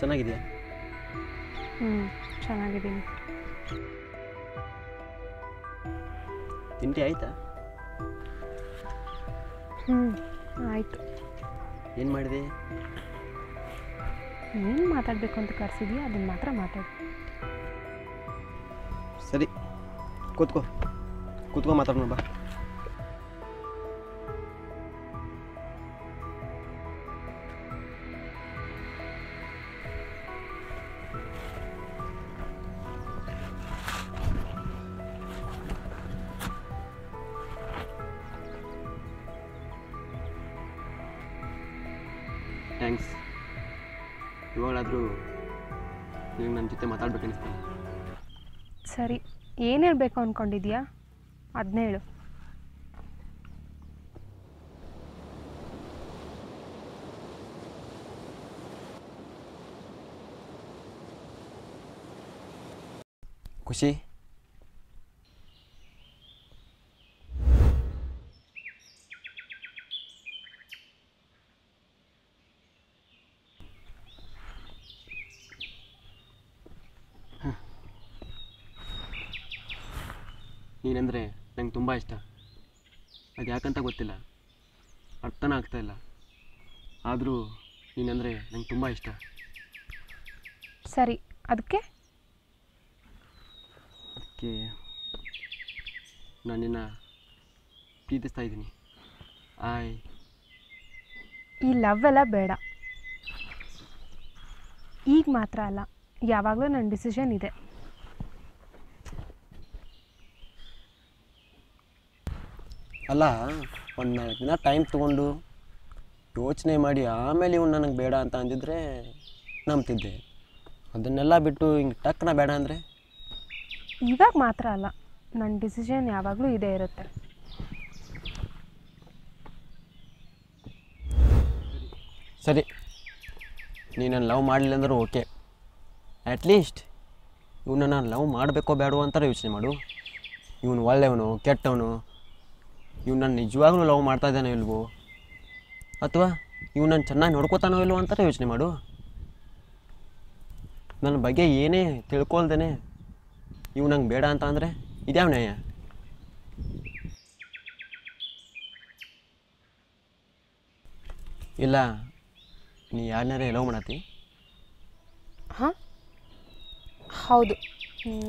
ಚೆನ್ನಾಗಿದೆಯಾ? ಚೆನ್ನಾಗಿದ್ದೀನಿ. ತಿಂಡಿ ಆಯಿತಾ? ಆಯಿತು. ಏನು ಮಾಡಿದೆ? ಏನು ಮಾತಾಡಬೇಕು ಅಂತ ಕರೆಸಿದೀಯ ಅದನ್ನು ಮಾತ್ರ ಮಾತಾಡು. ಸರಿ, ಕೂತ್ಕೋ ಮಾತಾಡೋಣ ಬಾ. ಥ್ಯಾಂಕ್ಸ್. ಇವಾಗಲಾದರೂ ನೀವು ನನ್ನ ಜೊತೆ ಮಾತಾಡ್ಬೇಕನ್ನಿಸ್ತೀನಿ. ಸರಿ, ಏನು ಹೇಳಬೇಕು ಅಂದ್ಕೊಂಡಿದ್ಯಾ ಅದನ್ನೇ ಹೇಳು. ಖುಷಿ, ನೀನೆಂದರೆ ನಂಗೆ ತುಂಬ ಇಷ್ಟ. ಅದು ಯಾಕಂತ ಗೊತ್ತಿಲ್ಲ, ಅರ್ಥನೇ ಆಗ್ತಾಯಿಲ್ಲ. ಆದರೂ ನೀನೆಂದರೆ ನಂಗೆ ತುಂಬ ಇಷ್ಟ. ಸರಿ, ಅದಕ್ಕೆ ನಾನು ನಿನ್ನ ಪ್ರೀತಿಸ್ತಾ ಇದ್ದೀನಿ. ಈ ಲವ್ ಎಲ್ಲ ಬೇಡ. ಈಗ ಮಾತ್ರ ಅಲ್ಲ, ಯಾವಾಗಲೂ ನನ್ನ ಡಿಸಿಷನ್ ಇದೆ. ಅಲ್ಲ, ಒಂದು 4 ದಿನ ಟೈಮ್ ತೊಗೊಂಡು ಯೋಚನೆ ಮಾಡಿ ಆಮೇಲೆ ಇವ್ನು ನನಗೆ ಬೇಡ ಅಂತ ಅಂದಿದ್ರೆ ನಂಬ್ತಿದ್ದೆ. ಅದನ್ನೆಲ್ಲ ಬಿಟ್ಟು ಹಿಂಗೆ ಟಕ್ನ ಬೇಡ ಅಂದರೆ? ಇವಾಗ ಮಾತ್ರ ಅಲ್ಲ, ನನ್ನ ಡಿಸಿಷನ್ ಯಾವಾಗಲೂ ಇದೇ ಇರುತ್ತೆ. ಸರಿ, ನೀನನ್ನು ಲವ್ ಮಾಡಲಿಲ್ಲ ಅಂದರೂ ಓಕೆ. ಅಟ್ಲೀಸ್ಟ್ ಇವನನ್ನು ಲವ್ ಮಾಡಬೇಕೋ ಬೇಡವೋ ಅಂತಾರೆ ಯೋಚನೆ ಮಾಡು. ಇವನು ಒಳ್ಳೆಯವನು ಕೆಟ್ಟವನು, ಇವನನ್ನು ನಿಜವಾಗ್ಲೂ ಲವ್ ಮಾಡ್ತಾ ಇದ್ದಾನೋ ಇಲ್ವೋ, ಅಥವಾ ಇವನನ್ನು ಚೆನ್ನಾಗಿ ನೋಡ್ಕೋತಾನೋ ಇಲ್ವೋ ಅಂತಾರೆ ಯೋಚನೆ ಮಾಡು. ನನ್ನ ಬಗ್ಗೆ ಏನೇ ತಿಳ್ಕೊಳ್ದೇನೆ ಇವು ನಂಗೆ ಬೇಡ ಅಂತ ಅಂದರೆ ಇದ್ಯಾವ ನ್ಯಾಯ? ಇಲ್ಲ, ನೀ ಯಾರನ್ನಾರೇ ಲವ್ ಮಾಡತ್ತಿ? ಹಾಂ, ಹೌದು,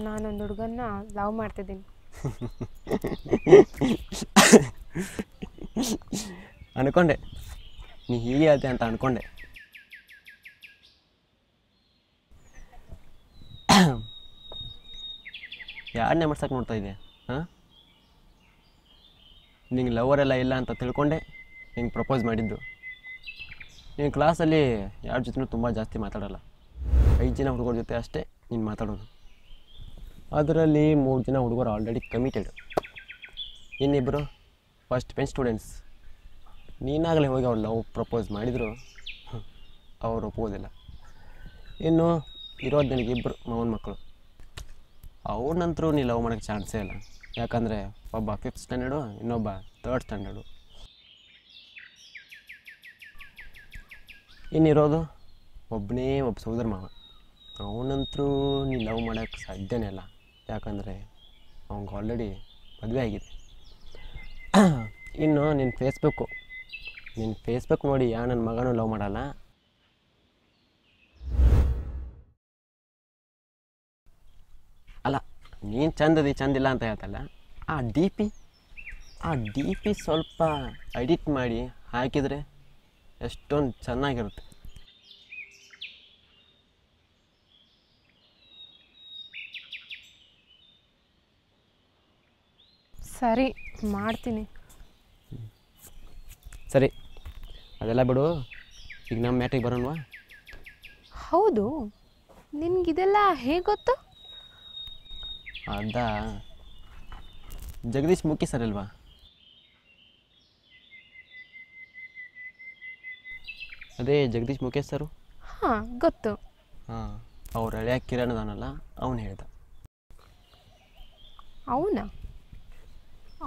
ನಾನೊಂದು ಹುಡುಗನ್ನ ಲವ್ ಮಾಡ್ತಿದ್ದೀನಿ. ಅನ್ಕೊಂಡೆ ನೀ ಹೀಗೆ ಹೇಳ್ತೆ ಅಂತ ಅನ್ಕೊಂಡೆ. ಯಾರನ್ನೇ ಮಾಡ್ಸಕ್ಕೆ ನೋಡ್ತಾ ಇದ್ದೆ? ಹಾಂ, ನಿಂಗೆ ಲವರೆಲ್ಲ ಇಲ್ಲ ಅಂತ ತಿಳ್ಕೊಂಡೆ ನಿಂಗೆ ಪ್ರಪೋಸ್ ಮಾಡಿದ್ದು. ನೀನು ಕ್ಲಾಸಲ್ಲಿ ಯಾರ ಜೊತೆನೂ ತುಂಬ ಜಾಸ್ತಿ ಮಾತಾಡೋಲ್ಲ. 5 ಜನ ಹುಡುಗರ ಜೊತೆ ಅಷ್ಟೇ ನೀನು ಮಾತಾಡೋದು. ಅದರಲ್ಲಿ 3 ಜನ ಹುಡುಗರು ಆಲ್ರೆಡಿ ಕಮಿಟೆಡ್, ಇನ್ನಿಬ್ಬರು ಫಸ್ಟ್ ಬೆಂಚ್ ಸ್ಟೂಡೆಂಟ್ಸ್. ನೀನಾಗಲೇ ಹೋಗಿ ಅವ್ರು ಲವ್ ಪ್ರಪೋಸ್ ಮಾಡಿದರು, ಅವ್ರು ಒಪ್ಪೋದಿಲ್ಲ. ಇನ್ನು ಇರೋದು ನನಗಿಬ್ಬರು ಮಾವನ ಮಕ್ಕಳು. ಅವ್ರನ್ನಂತರೂ ನೀ ಲವ್ ಮಾಡೋಕ್ಕೆ ಚಾನ್ಸೇ ಇಲ್ಲ. ಯಾಕಂದರೆ ಒಬ್ಬ 5th ಸ್ಟ್ಯಾಂಡರ್ಡು, ಇನ್ನೊಬ್ಬ 3rd ಸ್ಟ್ಯಾಂಡರ್ಡು. ಇನ್ನಿರೋದು ಒಬ್ಬ ಸೋದರ ಮಾವ. ಅವನಂತರೂ ನೀ ಲವ್ ಮಾಡೋಕ್ಕೆ ಸಾಧ್ಯನೇ ಇಲ್ಲ. ಯಾಕಂದರೆ ಅವ್ನಿಗೆ ಆಲ್ರೆಡಿ ಮದುವೆ ಆಗಿದೆ. ಇನ್ನು ನಿನ್ನ ಫೇಸ್ಬುಕ್ ನೋಡಿ ಯಾ ನನ್ನ ಮಗನೂ ಲವ್ ಮಾಡಲ್ಲ. ಅಲ್ಲ, ನೀನು ಚಂದಿಲ್ಲ ಅಂತ ಹೇಳ್ತಲ್ಲ, ಆ ಡಿ ಪಿ ಸ್ವಲ್ಪ ಎಡಿಟ್ ಮಾಡಿ ಹಾಕಿದರೆ ಎಷ್ಟೊಂದು ಚೆನ್ನಾಗಿರುತ್ತೆ. ಸರಿ, ಮಾಡ್ತೀನಿ. ಸರಿ, ಅದೆಲ್ಲ ಬಿಡು. ಈಗ ನಮ್ಮ ಮ್ಯಾಟಿಗೆ ಬರೋಣವಾ? ಹೌದು, ನಿನಗಿದೆಲ್ಲ ಹೇಗೆ ಗೊತ್ತು? ಅದ ಜಗದೀಶ್ ಮುಖಿ ಸರ್ ಅಲ್ವಾ? ಅದೇ ಜಗದೀಶ್ ಮುಖೇಶ್ ಸರು. ಹಾಂ, ಗೊತ್ತು. ಹಾಂ, ಅವ್ರ ಹಳೆಯ ಕಿರಣ್ ಅದಾನಲ್ಲ, ಅವನು ಹೇಳ್ದ.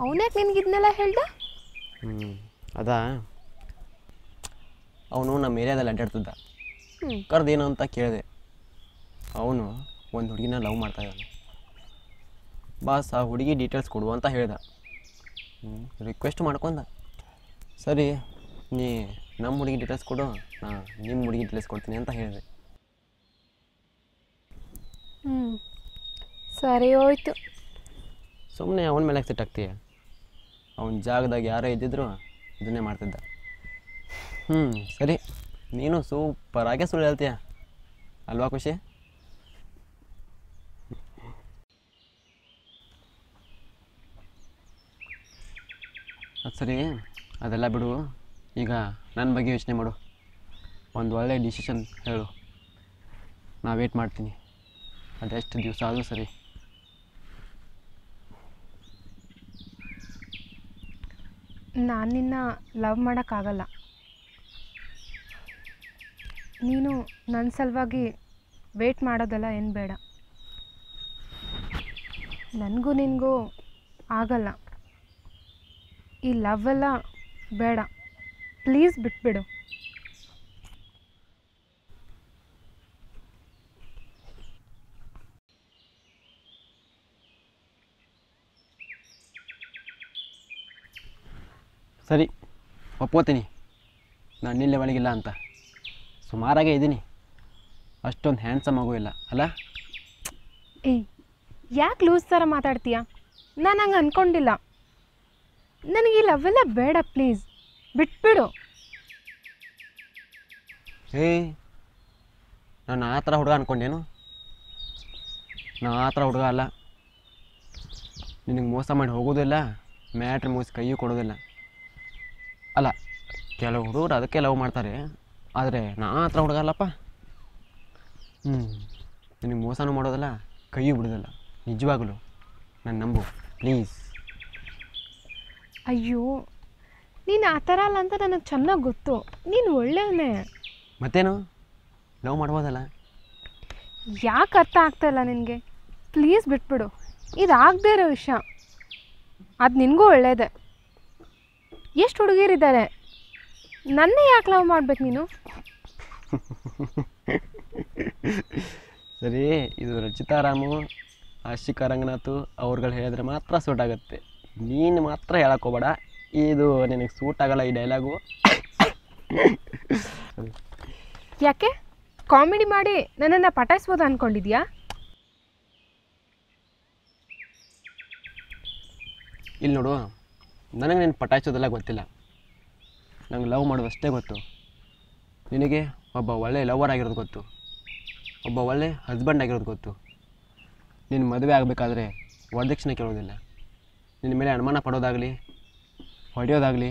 ಅವನ್ಯಾಕೆ ನಿನಗಿದ್ನೆಲ್ಲ ಹೇಳ್ದ? ಅದಾ ಅವನು ನಮ್ಮ ಏರಿಯಾದಲ್ಲಿ ಅಡ್ಡಾಡ್ತಿದ್ದ. ಕರೆದೇನು ಅಂತ ಕೇಳಿದೆ. ಅವನು ಒಂದು ಹುಡುಗಿನ ಲವ್ ಮಾಡ್ತಾಯಿದ್ದಾನೆ. ಬಾಸ್ ಆ ಹುಡುಗಿ ಡೀಟೇಲ್ಸ್ ಕೊಡು ಅಂತ ಹೇಳ್ದ. ರಿಕ್ವೆಸ್ಟ್ ಮಾಡ್ಕೊಂಡ. ಸರಿ ನೀ ನಮ್ಮ ಹುಡುಗಿ ಡೀಟೇಲ್ಸ್ ಕೊಡು, ನಾ ನಿಮ್ಮ ಹುಡುಗಿ ಡೀಟೇಲ್ಸ್ ಕೊಡ್ತೀನಿ ಅಂತ ಹೇಳಿದೆ. ಸರಿ ಹೋಯ್ತು. ಸುಮ್ಮನೆ ಅವನ ಮೇಲೆ ಸಿಟ್ಟು ಆಗ್ತೀಯ. ಅವನ ಜಾಗದಾಗ ಯಾರೋ ಇದ್ದಿದ್ರು ಇದನ್ನೇ ಮಾಡ್ತಿದ್ದ. ಸರಿ, ನೀನು ಸೂಪರಾಗೆ ಸುಳ್ಳು ಹೇಳ್ತೀಯ ಅಲ್ವಾ ಖುಷಿ? ಅದು ಸರಿ, ಅದೆಲ್ಲ ಬಿಡು. ಈಗ ನನ್ನ ಬಗ್ಗೆ ಯೋಚನೆ ಮಾಡು. ಒಂದು ಒಳ್ಳೆ ಡಿಸಿಷನ್ ಹೇಳು, ನಾ ವೇಟ್ ಮಾಡ್ತೀನಿ. ಅದೆಷ್ಟು ದಿವಸ ಆದರೂ ಸರಿ. ನಾನು ನಿನ್ನ ಲವ್ ಮಾಡೋಕ್ಕಾಗಲ್ಲ. ನೀನು ನನ್ನ ಸಲುವಾಗಿ ವೇಟ್ ಮಾಡೋದಲ್ಲ ಏನು ಬೇಡ. ನನಗೂ ನಿನಗೂ ಆಗಲ್ಲ. ಈ ಲವ್ ಎಲ್ಲ ಬೇಡ, ಪ್ಲೀಸ್ ಬಿಟ್ಬಿಡು. ಸರಿ, ಒಪ್ಕೋತೀನಿ ನಾನು ನಿನ್ನ ಲೆವೆಲ್ಗಿಲ್ಲ ಅಂತ. ಸುಮಾರಾಗೇ ಇದ್ದೀನಿ, ಅಷ್ಟೊಂದು ಹ್ಯಾಂಡ್ಸಮ್ ಆಗೂ ಇಲ್ಲ ಅಲ್ಲ? ಏಯ್, ಯಾಕೆ ಲೂಸ್ ಥರ ಮಾತಾಡ್ತೀಯ? ನಾನು ಹಂಗೆ ಅಂದ್ಕೊಂಡಿಲ್ಲ. ನನಗೆ ಈ ಲವೆಲ್ಲ ಬೇಡ, ಪ್ಲೀಸ್ ಬಿಟ್ಬಿಡು. ನಾನು ಆ ಥರ ಹುಡುಗ ಅಂದ್ಕೊಂಡೇನು? ನಾ ಆ ಥರ ಹುಡುಗ ಅಲ್ಲ. ನಿನಗೆ ಮೋಸ ಮಾಡಿ ಹೋಗೋದಿಲ್ಲ, ಮ್ಯಾಟ್ರ್ ಮುಗಿಸಿ ಕೈಯೂ ಕೊಡೋದಿಲ್ಲ. ಅಲ್ಲ, ಕೆಲವು ಹುಡುಗರು ಅದಕ್ಕೆ ಲವ್ ಮಾಡ್ತಾರೆ, ಆದರೆ ನಾ ಆ ಥರ ಹುಡುಗ ಅಲ್ಲಪ್ಪ. ನಿನಗೆ ಮೋಸನೂ ಮಾಡೋದಿಲ್ಲ, ಕೈಯೂ ಬಿಡೋದಿಲ್ಲ. ನಿಜವಾಗಲು ನಾನು ನಂಬು ಪ್ಲೀಸ್. ಅಯ್ಯೋ, ನೀನು ಆ ಥರ ಅಲ್ಲ ಅಂತ ನನಗೆ ಚೆನ್ನಾಗಿ ಗೊತ್ತು. ನೀನು ಒಳ್ಳೆಯವನೇ. ಮತ್ತೇನು, ಲವ್ ಮಾಡ್ಬೋದಲ್ಲ? ಯಾಕೆ ಅರ್ಥ ಆಗ್ತಾಯಿಲ್ಲ ನಿನಗೆ? ಪ್ಲೀಸ್ ಬಿಟ್ಬಿಡು. ಇದಾಗದೇ ಇರೋ ವಿಷಯ. ಅದು ನಿನಗೂ ಒಳ್ಳೆಯದೇ. ಎಷ್ಟು ಹುಡುಗಿರಿದ್ದಾರೆ, ನನ್ನೇ ಯಾಕೆ ಲವ್ ಮಾಡ್ಬೇಕು ನೀನು? ಸರಿ, ಇದು ರಚಿತಾರಾಮು, ಆಶಿಕಾ ರಂಗನಾಥ್ ಅವ್ರುಗಳು ಹೇಳಿದ್ರೆ ಮಾತ್ರ ಸೂಟ್ ಆಗುತ್ತೆ. ನೀನು ಮಾತ್ರ ಹೇಳೋಕ್ಕೋಬೇಡ, ಇದು ನಿನಗೆ ಸೂಟ್ ಆಗಲ್ಲ ಈ ಡೈಲಾಗು. ಯಾಕೆ ಕಾಮಿಡಿ ಮಾಡಿ ನನ್ನನ್ನು ಪಟಾಯಿಸ್ಬೋದು ಅಂದ್ಕೊಂಡಿದ್ಯಾ? ಇಲ್ಲಿ ನೋಡು, ನನಗೆ ನೀನು ಪಟಾಯಿಸೋದೆಲ್ಲ ಗೊತ್ತಿಲ್ಲ. ನಂಗೆ ಲವ್ ಮಾಡೋದು ಅಷ್ಟೇ ಗೊತ್ತು. ನಿನಗೆ ಒಬ್ಬ ಒಳ್ಳೆ ಲವರ್ ಆಗಿರೋದು ಗೊತ್ತು, ಒಬ್ಬ ಒಳ್ಳೆ ಹಸ್ಬೆಂಡ್ ಆಗಿರೋದು ಗೊತ್ತು. ನಿನ್ನ ಮದುವೆ ಆಗಬೇಕಾದ್ರೆ ವರದಕ್ಷಿಣೆ ಕೇಳೋದಿಲ್ಲ. ನಿನ್ನ ಮೇಲೆ ಅನುಮಾನ ಪಡೋದಾಗಲಿ, ಹೊಡೆಯೋದಾಗಲಿ,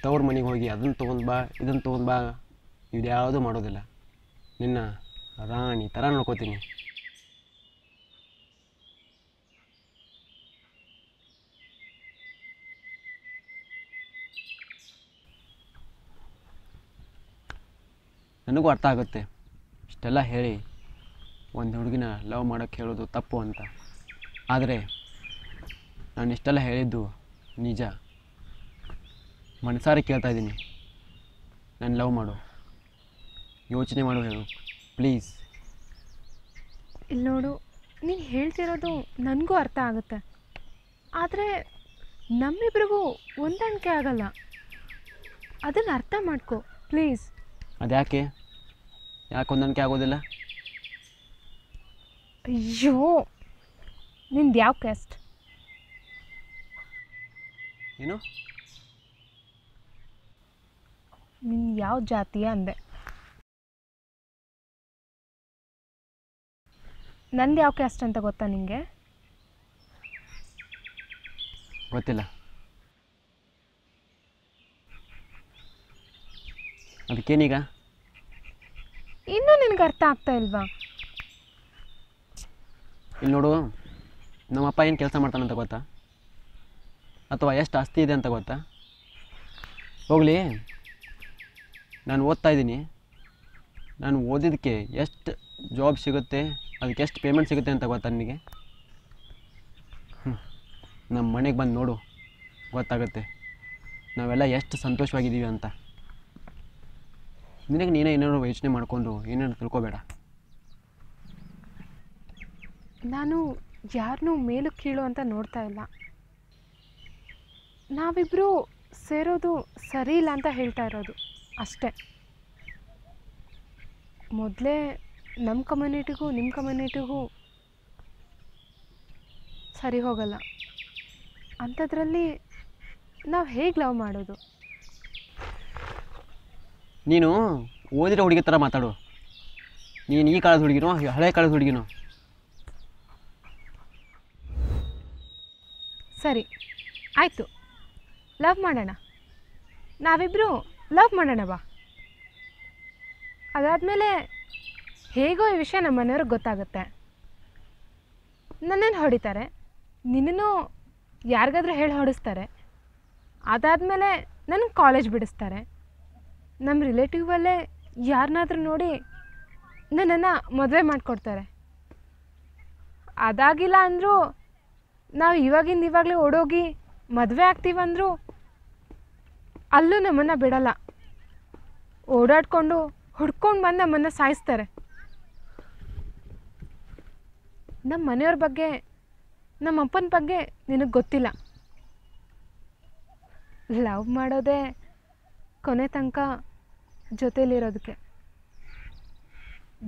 ತವ್ರ ಮನೆಗೆ ಹೋಗಿ ಅದನ್ನು ತೊಗೊಂಡು ಬಾ ಇದನ್ನು ತೊಗೊಂಡು ಬಾ ಇದ್ಯಾವುದೂ ಮಾಡೋದಿಲ್ಲ. ನಿನ್ನ ರಾಣಿ ಥರ ನೋಡ್ಕೋತೀನಿ. ನನಗೂ ಅರ್ಥ ಆಗುತ್ತೆ ಇಷ್ಟೆಲ್ಲ ಹೇಳಿ ಒಂದು ಹುಡುಗಿನ ಲವ್ ಮಾಡೋಕ್ಕೆ ಹೇಳೋದು ತಪ್ಪು ಅಂತ. ಆದರೆ ನಾನು ಇಷ್ಟೆಲ್ಲ ಹೇಳಿದ್ದು ನಿಜ. ಮನಸಾರೆ ಕೇಳ್ತಾಯಿದ್ದೀನಿ, ನಾನು ಲವ್ ಮಾಡು, ಯೋಚನೆ ಮಾಡು, ಹೇಳು ಪ್ಲೀಸ್. ಇಲ್ಲಿ ನೋಡು, ನೀನು ಹೇಳ್ತಿರೋದು ನನಗೂ ಅರ್ಥ ಆಗುತ್ತೆ. ಆದರೆ ನಮ್ಮಿಬ್ರಿಗೂ ಹೊಂದಾಣಿಕೆ ಆಗಲ್ಲ. ಅದನ್ನು ಅರ್ಥ ಮಾಡ್ಕೊ ಪ್ಲೀಸ್. ಅದ್ಯಾಕೆ ಹೊಂದಾಣಿಕೆ ಆಗೋದಿಲ್ಲ? ಅಯ್ಯೋ, ನಿಂದು ಯಾವ ಕ್ಯಾಸ್ಟ್? ಏನು? ನಿನ್ನ ಯಾವ ಜಾತಿಯ ಅಂದೆ. ನಂದು ಯಾವ ಕ್ಯಾಸ್ಟ್ ಅಂತ ಗೊತ್ತಾ ನಿನಗೆ? ಗೊತ್ತಿಲ್ಲ. ಅದಕ್ಕೇನೀಗ? ಇನ್ನೂ ನಿನಗೆ ಅರ್ಥ ಆಗ್ತಾ ಇಲ್ವಾ? ಇಲ್ಲಿ ನೋಡು, ನಮ್ಮಪ್ಪ ಏನು ಕೆಲಸ ಮಾಡ್ತಾನಂತ ಗೊತ್ತಾ? ಅಥವಾ ಎಷ್ಟು ಆಸ್ತಿ ಇದೆ ಅಂತ ಗೊತ್ತಾ? ಹೋಗಲಿ, ನಾನು ಓದ್ತಾ ಇದ್ದೀನಿ. ನಾನು ಓದಿದ್ದಕ್ಕೆ ಎಷ್ಟು ಜಾಬ್ ಸಿಗುತ್ತೆ, ಅದಕ್ಕೆ ಎಷ್ಟು ಪೇಮೆಂಟ್ ಸಿಗುತ್ತೆ ಅಂತ ಗೊತ್ತಾ ನಿನಗೆ? ನಮ್ಮ ಮನೆಗೆ ಬಂದು ನೋಡು, ಗೊತ್ತಾಗುತ್ತೆ ನಾವೆಲ್ಲ ಎಷ್ಟು ಸಂತೋಷವಾಗಿದ್ದೀವಿ ಅಂತ. ನಿನಗೆ ನೀನೇ ಏನಾದ್ರು ಯೋಚನೆ ಮಾಡಿಕೊಂಡು ಏನೇನು ತಿಳ್ಕೊಬೇಡ. ನಾನು ಯಾರನ್ನೂ ಮೇಲು ಕೀಳು ಅಂತ ನೋಡ್ತಾ ಇಲ್ಲ. ನಾವಿಬ್ಬರು ಸೇರೋದು ಸರಿ ಇಲ್ಲ ಅಂತ ಹೇಳ್ತಾ ಇರೋದು ಅಷ್ಟೇ. ಮೊದಲೇ ನಮ್ಮ ಕಮ್ಯುನಿಟಿಗೂ ನಿಮ್ಮ ಕಮ್ಯುನಿಟಿಗೂ ಸರಿ ಹೋಗಲ್ಲ. ಅಂಥದ್ರಲ್ಲಿ ನಾವು ಹೇಗೆ ಲವ್ ಮಾಡೋದು? ನೀನು ಓದಿರೋ ಹುಡುಗಿ ಥರ ಮಾತಾಡು. ನೀನು ಈ ಕಾಲದ ಹುಡುಗಿನೋ ಹಳೆ ಕಾಲದ ಹುಡುಗಿನೋ? ಸರಿ ಆಯಿತು, ಲವ್ ಮಾಡೋಣ. ನಾವಿಬ್ಬರು ಲವ್ ಮಾಡೋಣ ಬಾ. ಅದಾದಮೇಲೆ ಹೇಗೋ ಈ ವಿಷಯ ನಮ್ಮ ಮನೆಯವ್ರಿಗೆ ಗೊತ್ತಾಗುತ್ತೆ. ನನ್ನನ್ನು ಹೊಡಿತಾರೆ, ನಿನ್ನೂ ಯಾರಿಗಾದ್ರೂ ಹೇಳಿ ಹೊಡಿಸ್ತಾರೆ. ಅದಾದಮೇಲೆ ನನ್ನ ಕಾಲೇಜ್ ಬಿಡಿಸ್ತಾರೆ. ನಮ್ಮ ರಿಲೇಟಿವಲ್ಲೇ ಯಾರನ್ನಾದ್ರೂ ನೋಡಿ ನನ್ನನ್ನು ಮದುವೆ ಮಾಡಿಕೊಡ್ತಾರೆ. ಅದಾಗಿಲ್ಲ ಅಂದರೂ ನಾವು ಇವಾಗಲೇ ಓಡೋಗಿ ಮದುವೆ ಆಗ್ತೀವಂದರೂ ಅಲ್ಲೂ ನಮ್ಮನ್ನು ಬಿಡಲ್ಲ. ಓಡಾಡಿಕೊಂಡು ಹುಡ್ಕೊಂಡು ಬಂದು ನಮ್ಮನ್ನು ಸಾಯಿಸ್ತಾರೆ. ನಮ್ಮ ಮನೆಯವ್ರ ಬಗ್ಗೆ, ನಮ್ಮ ಅಪ್ಪನ ಬಗ್ಗೆ ನಿನಗೆ ಗೊತ್ತಿಲ್ಲ. ಲವ್ ಮಾಡೋದೇ ಕೊನೆ ತನಕ ಜೊತೇಲಿರೋದಕ್ಕೆ.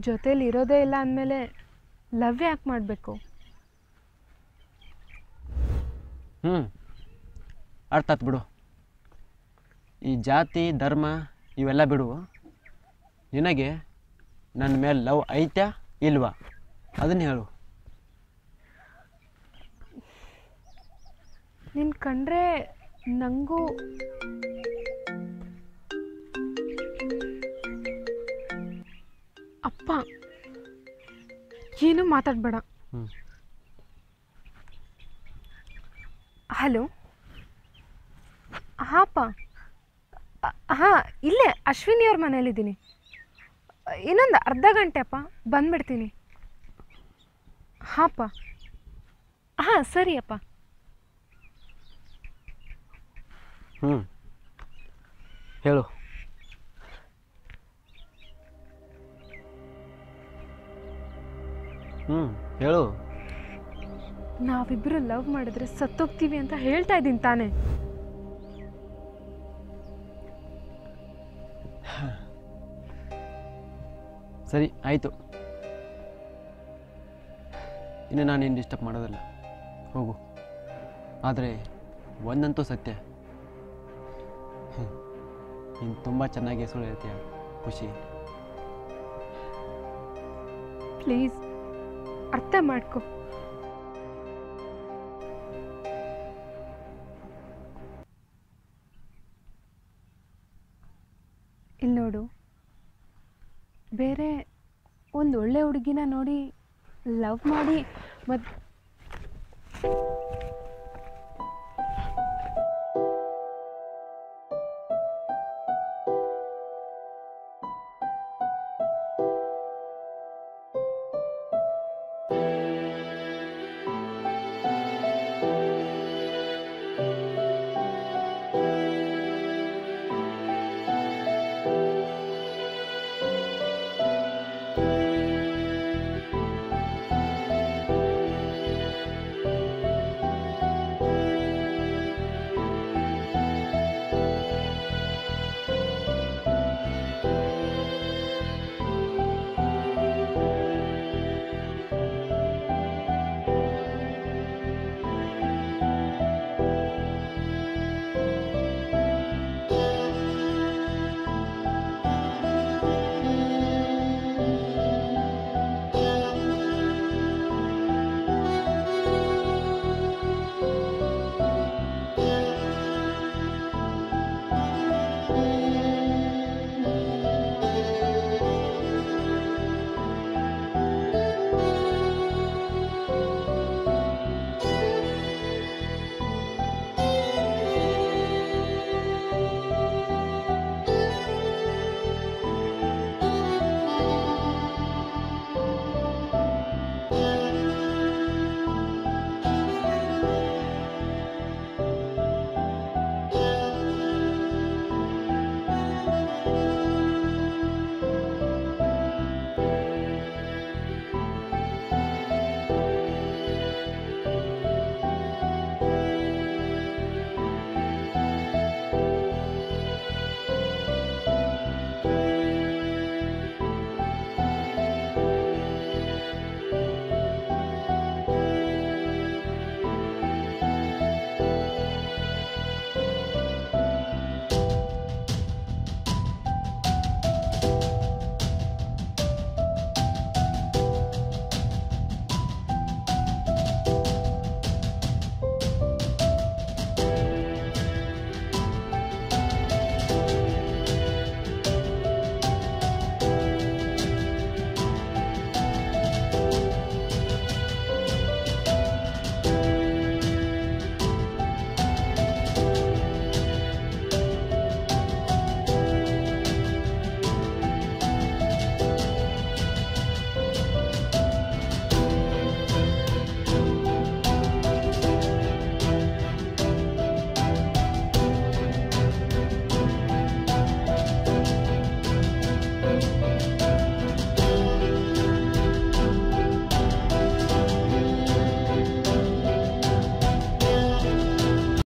ಜೊತೇಲಿರೋದೇ ಇಲ್ಲ ಅಂದಮೇಲೆ ಲವ್ ಯಾಕೆ ಮಾಡಬೇಕು? ಅರ್ಥ ಆಯ್ತು ಬಿಡು. ಈ ಜಾತಿ ಧರ್ಮ ಇವೆಲ್ಲ ಬಿಡು. ನಿನಗೆ ನನ್ನ ಮೇಲೆ ಲವ್ ಐತ್ಯಾ ಇಲ್ವಾ ಅದನ್ನು ಹೇಳು. ನಿನ್ನ ಕಂಡ್ರೆ ನನಗೂ ಅಪ್ಪ ಏನೂ ಮಾತಾಡಬೇಡ. ಹಲೋ. ಹಾಂಪ್ಪ, ಹಾಂ ಇಲ್ಲೇ ಅಶ್ವಿನಿಯವ್ರ ಮನೇಲಿದ್ದೀನಿ. ಇನ್ನೊಂದು ಅರ್ಧ ಗಂಟೆ ಅಪ್ಪ ಬಂದುಬಿಡ್ತೀನಿ. ಹಾಂಪ್ಪ, ಹಾಂ ಸರಿ ಅಪ್ಪ. ಹೇಳು. ಹೇಳು. ನಾವಿಬ್ಬರು ಲವ್ ಮಾಡಿದ್ರೆ ಸತ್ತೋಗ್ತೀವಿ ಅಂತ ಹೇಳ್ತಾ ಇದ್ದೀನಿ ತಾನೇ? ಸರಿ ಆಯಿತು, ಇನ್ನು ನಾನೇನು ಡಿಸ್ಟರ್ಬ್ ಮಾಡೋದಿಲ್ಲ, ಹೋಗು. ಆದರೆ ಒಂದಂತೂ ಸತ್ಯ, ನೀನು ತುಂಬ ಚೆನ್ನಾಗಿ ಸುಳ್ಳು ಹೇಳ್ತೀಯ ಖುಷಿ. ಪ್ಲೀಸ್ ಅರ್ಥ ಮಾಡ್ಕೊ. ಇಲ್ಲಿ ನೋಡು, ಬೇರೆ ಒಂದು ಒಳ್ಳೆ ಹುಡುಗಿನ ನೋಡಿ ಲವ್ ಮಾಡಿ